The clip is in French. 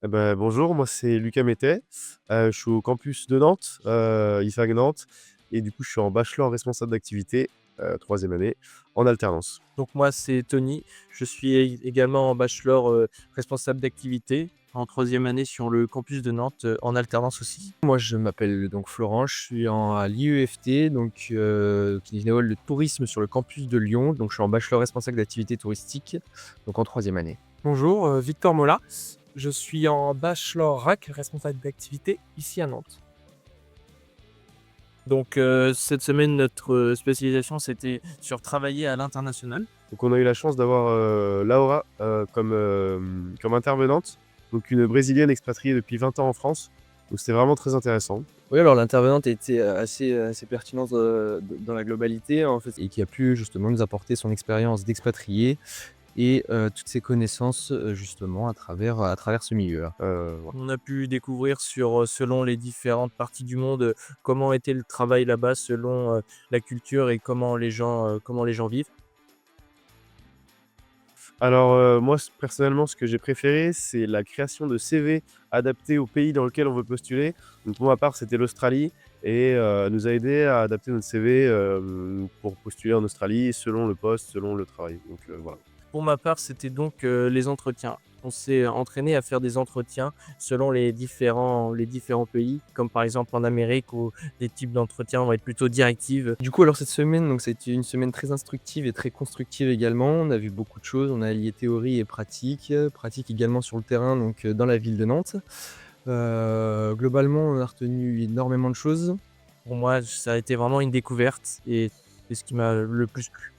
Bonjour, moi c'est Lucas Métet, je suis au campus de Nantes, IFAC Nantes et du coup je suis en bachelor responsable d'activité, 3e année, en alternance. Donc moi, c'est Tony. Je suis également en bachelor responsable d'activité en troisième année sur le campus de Nantes en alternance aussi. Moi, je m'appelle donc Florent, je suis à l'IEFT, donc qui est une école de tourisme sur le campus de Lyon. Donc, je suis en bachelor responsable d'activité touristique, donc en troisième année. Bonjour, Victor Mola. Je suis en bachelor RAC, responsable d'activité, ici à Nantes. Donc cette semaine, notre spécialisation, c'était sur travailler à l'international. Donc on a eu la chance d'avoir, Laura, comme intervenante, donc une brésilienne expatriée depuis 20 ans en France, donc c'était vraiment très intéressant. Oui, alors l'intervenante était assez pertinente dans la globalité, en fait, et qui a pu justement nous apporter son expérience d'expatrié et toutes ses connaissances justement à travers ce milieu-là. Voilà. On a pu découvrir selon les différentes parties du monde, comment était le travail là-bas, selon la culture et comment les gens vivent. Alors, moi personnellement ce que j'ai préféré, c'est la création de CV adaptés au pays dans lequel on veut postuler. Donc pour ma part, c'était l'Australie et elle nous a aidés à adapter notre CV, pour postuler en Australie selon le poste, selon le travail. Donc, voilà. Pour ma part, c'était donc les entretiens. On s'est entraîné à faire des entretiens selon les différents pays, comme par exemple en Amérique où des types d'entretiens vont être plutôt directives. Du coup, alors cette semaine, donc c'était une semaine très instructive et très constructive également. On a vu beaucoup de choses. On a allié théorie et pratique, pratique également sur le terrain, donc dans la ville de Nantes. Globalement, on a retenu énormément de choses. Pour moi, ça a été vraiment une découverte et c'est ce qui m'a le plus plu.